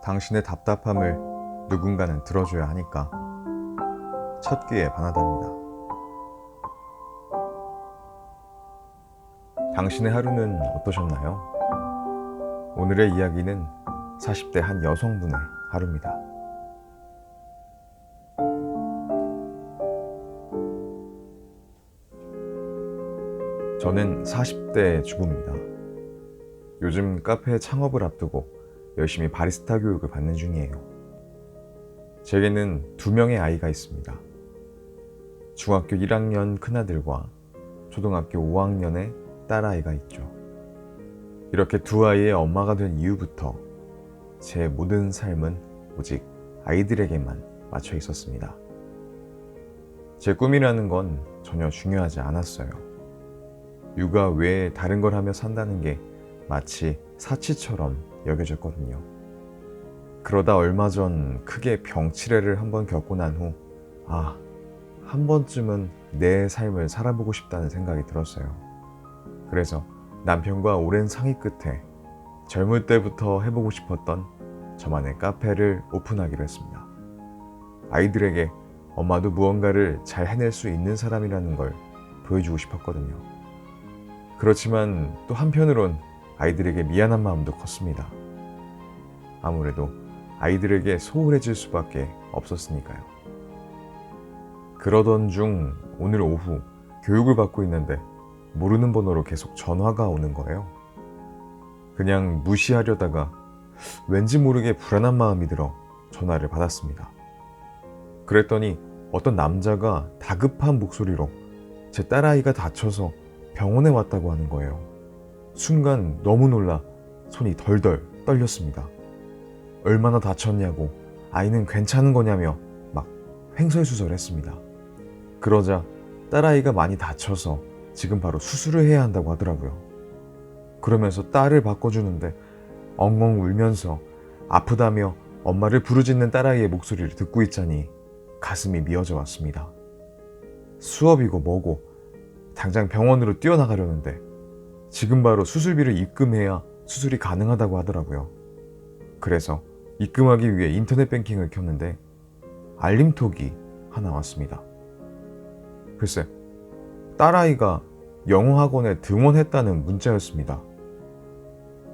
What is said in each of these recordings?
당신의 답답함을 누군가는 들어줘야 하니까 첫 끼에 반하답니다. 당신의 하루는 어떠셨나요? 오늘의 이야기는 40대 한 여성분의 하루입니다. 저는 40대 주부입니다. 요즘 카페 창업을 앞두고 열심히 바리스타 교육을 받는 중이에요. 제게는 2명의 아이가 있습니다. 중학교 1학년 큰아들과 초등학교 5학년의 딸아이가 있죠. 이렇게 두 아이의 엄마가 된 이후부터 제 모든 삶은 오직 아이들에게만 맞춰 있었습니다. 제 꿈이라는 건 전혀 중요하지 않았어요. 육아 외에 다른 걸 하며 산다는 게 마치 사치처럼 여겨졌거든요. 그러다 얼마 전 크게 병치레를 한번 겪고 난 후, 한 번쯤은 내 삶을 살아보고 싶다는 생각이 들었어요. 그래서 남편과 오랜 상의 끝에 젊을 때부터 해보고 싶었던 저만의 카페를 오픈하기로 했습니다. 아이들에게 엄마도 무언가를 잘 해낼 수 있는 사람이라는 걸 보여주고 싶었거든요. 그렇지만 또 한편으론 아이들에게 미안한 마음도 컸습니다. 아무래도 아이들에게 소홀해질 수밖에 없었으니까요. 그러던 중 오늘 오후 교육을 받고 있는데 모르는 번호로 계속 전화가 오는 거예요. 그냥 무시하려다가 왠지 모르게 불안한 마음이 들어 전화를 받았습니다. 그랬더니 어떤 남자가 다급한 목소리로 제 딸아이가 다쳐서 병원에 왔다고 하는 거예요. 순간 너무 놀라 손이 덜덜 떨렸습니다. 얼마나 다쳤냐고, 아이는 괜찮은 거냐며 막 횡설수설했습니다. 그러자 딸아이가 많이 다쳐서 지금 바로 수술을 해야 한다고 하더라고요. 그러면서 딸을 바꿔주는데 엉엉 울면서 아프다며 엄마를 부르짖는 딸아이의 목소리를 듣고 있자니 가슴이 미어져 왔습니다. 수업이고 뭐고 당장 병원으로 뛰어나가려는데 지금 바로 수술비를 입금해야 수술이 가능하다고 하더라고요. 그래서 입금하기 위해 인터넷 뱅킹을 켰는데 알림톡이 하나 왔습니다. 글쎄, 딸아이가 영어 학원에 등원했다는 문자였습니다.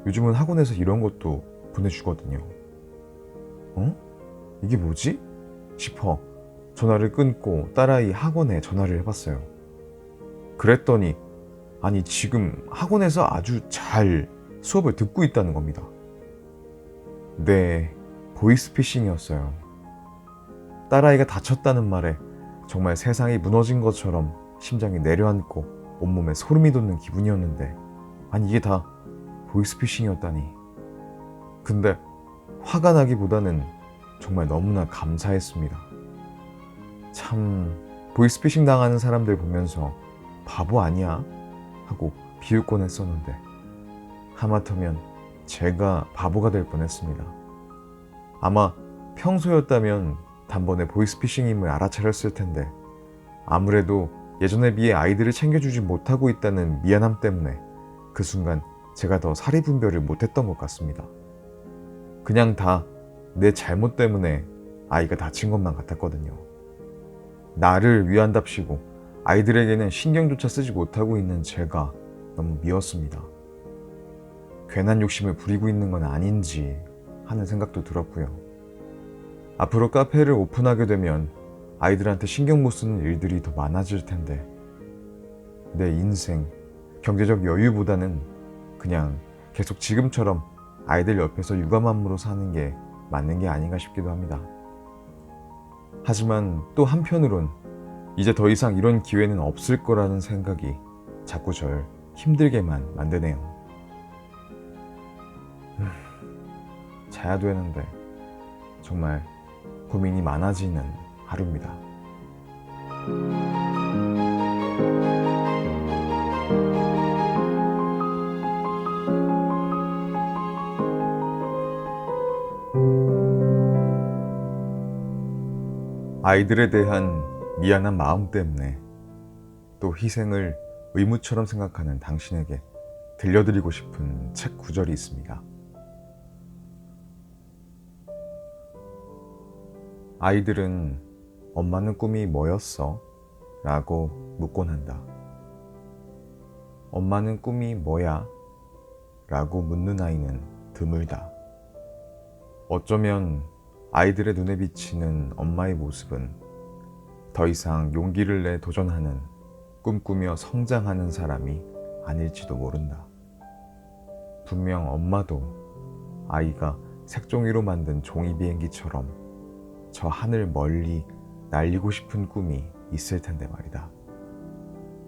요즘은 학원에서 이런 것도 보내주거든요. 이게 뭐지? 싶어 전화를 끊고 딸아이 학원에 전화를 해봤어요. 그랬더니 지금 학원에서 아주 잘 수업을 듣고 있다는 겁니다. 네, 보이스피싱이었어요. 딸아이가 다쳤다는 말에 정말 세상이 무너진 것처럼 심장이 내려앉고 온몸에 소름이 돋는 기분이었는데 이게 다 보이스피싱이었다니. 근데 화가 나기보다는 정말 너무나 감사했습니다. 참, 보이스피싱 당하는 사람들 보면서 바보 아니야? 하고 비웃곤 했었는데 하마터면 제가 바보가 될 뻔했습니다. 아마 평소였다면 단번에 보이스피싱임을 알아차렸을 텐데 아무래도 예전에 비해 아이들을 챙겨주지 못하고 있다는 미안함 때문에 그 순간 제가 더 사리분별을 못했던 것 같습니다. 그냥 다 내 잘못 때문에 아이가 다친 것만 같았거든요. 나를 위한답시고 아이들에게는 신경조차 쓰지 못하고 있는 제가 너무 미웠습니다. 괜한 욕심을 부리고 있는 건 아닌지 하는 생각도 들었고요. 앞으로 카페를 오픈하게 되면 아이들한테 신경 못 쓰는 일들이 더 많아질 텐데 내 인생, 경제적 여유보다는 그냥 계속 지금처럼 아이들 옆에서 육아맘으로 사는 게 맞는 게 아닌가 싶기도 합니다. 하지만 또 한편으론 이제 더 이상 이런 기회는 없을 거라는 생각이 자꾸 절 힘들게만 만드네요. 자야 되는데 정말 고민이 많아지는 하루입니다. 아이들에 대한 미안한 마음 때문에 또 희생을 의무처럼 생각하는 당신에게 들려드리고 싶은 책 구절이 있습니다. 아이들은 엄마는 꿈이 뭐였어? 라고 묻곤 한다. 엄마는 꿈이 뭐야? 라고 묻는 아이는 드물다. 어쩌면 아이들의 눈에 비치는 엄마의 모습은 더 이상 용기를 내 도전하는, 꿈꾸며 성장하는 사람이 아닐지도 모른다. 분명 엄마도 아이가 색종이로 만든 종이 비행기처럼 저 하늘 멀리 날리고 싶은 꿈이 있을 텐데 말이다.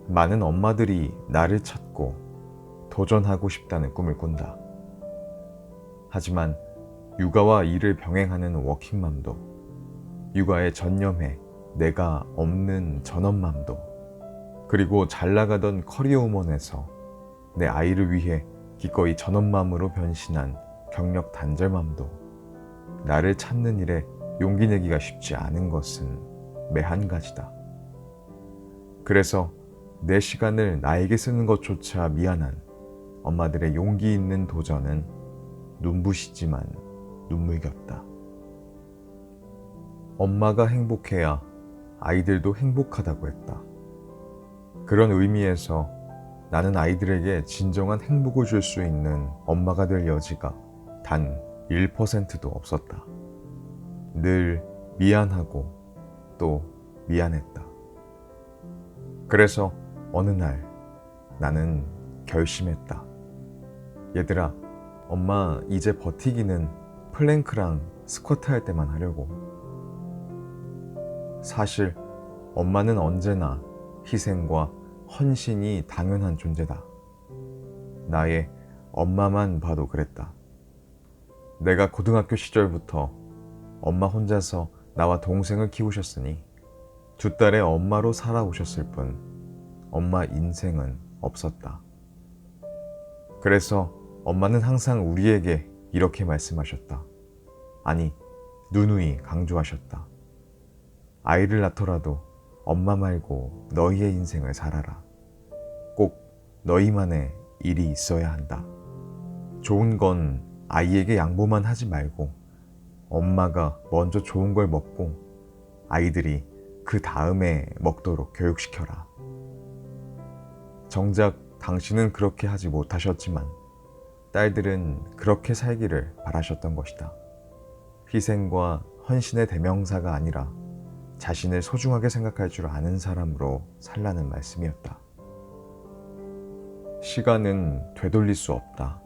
많은 엄마들이 나를 찾고 도전하고 싶다는 꿈을 꾼다. 하지만 육아와 일을 병행하는 워킹맘도, 육아에 전념해 내가 없는 전업맘도, 그리고 잘 나가던 커리어우먼에서 내 아이를 위해 기꺼이 전업맘으로 변신한 경력 단절맘도 나를 찾는 일에 용기 내기가 쉽지 않은 것은 매한 가지다. 그래서 내 시간을 나에게 쓰는 것조차 미안한 엄마들의 용기 있는 도전은 눈부시지만 눈물겹다. 엄마가 행복해야 아이들도 행복하다고 했다. 그런 의미에서 나는 아이들에게 진정한 행복을 줄 수 있는 엄마가 될 여지가 단 1%도 없었다. 늘 미안하고 또 미안했다. 그래서 어느 날 나는 결심했다. 얘들아, 엄마 이제 버티기는 플랭크랑 스쿼트 할 때만 하려고. 사실 엄마는 언제나 희생과 헌신이 당연한 존재다. 나의 엄마만 봐도 그랬다. 내가 고등학교 시절부터 엄마 혼자서 나와 동생을 키우셨으니 두 딸의 엄마로 살아오셨을 뿐 엄마 인생은 없었다. 그래서 엄마는 항상 우리에게 이렇게 말씀하셨다. 아니, 누누이 강조하셨다. 아이를 낳더라도 엄마 말고 너희의 인생을 살아라. 꼭 너희만의 일이 있어야 한다. 좋은 건 아이에게 양보만 하지 말고 엄마가 먼저 좋은 걸 먹고 아이들이 그 다음에 먹도록 교육시켜라. 정작 당신은 그렇게 하지 못하셨지만 딸들은 그렇게 살기를 바라셨던 것이다. 희생과 헌신의 대명사가 아니라 자신을 소중하게 생각할 줄 아는 사람으로 살라는 말씀이었다. 시간은 되돌릴 수 없다.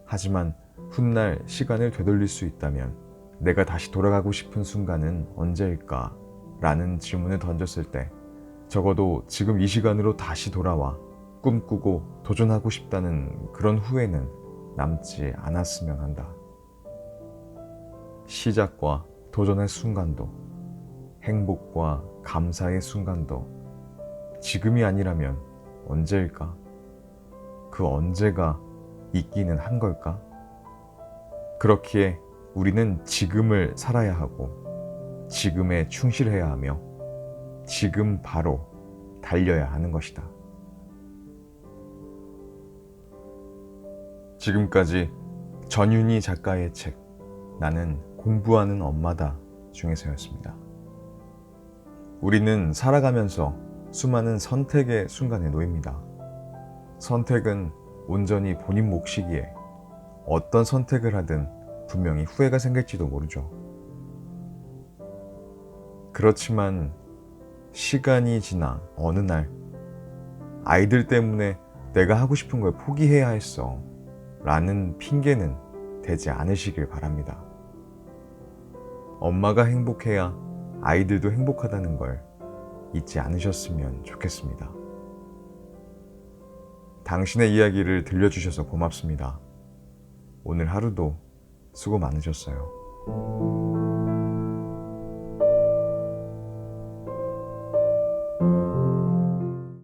하지만 훗날 시간을 되돌릴 수 있다면 내가 다시 돌아가고 싶은 순간은 언제일까? 라는 질문을 던졌을 때 적어도 지금 이 시간으로 다시 돌아와 꿈꾸고 도전하고 싶다는 그런 후회는 남지 않았으면 한다. 시작과 도전의 순간도, 행복과 감사의 순간도 지금이 아니라면 언제일까? 그 언제가 있기는 한 걸까? 그렇기에 우리는 지금을 살아야 하고 지금에 충실해야 하며 지금 바로 달려야 하는 것이다. 지금까지 전윤희 작가의 책 나는 공부하는 엄마다 중에서였습니다. 우리는 살아가면서 수많은 선택의 순간에 놓입니다. 선택은 온전히 본인 몫이기에 어떤 선택을 하든 분명히 후회가 생길지도 모르죠. 그렇지만 시간이 지나 어느 날 아이들 때문에 내가 하고 싶은 걸 포기해야 했어 라는 핑계는 되지 않으시길 바랍니다. 엄마가 행복해야 아이들도 행복하다는 걸 잊지 않으셨으면 좋겠습니다. 당신의 이야기를 들려주셔서 고맙습니다. 오늘 하루도 수고 많으셨어요.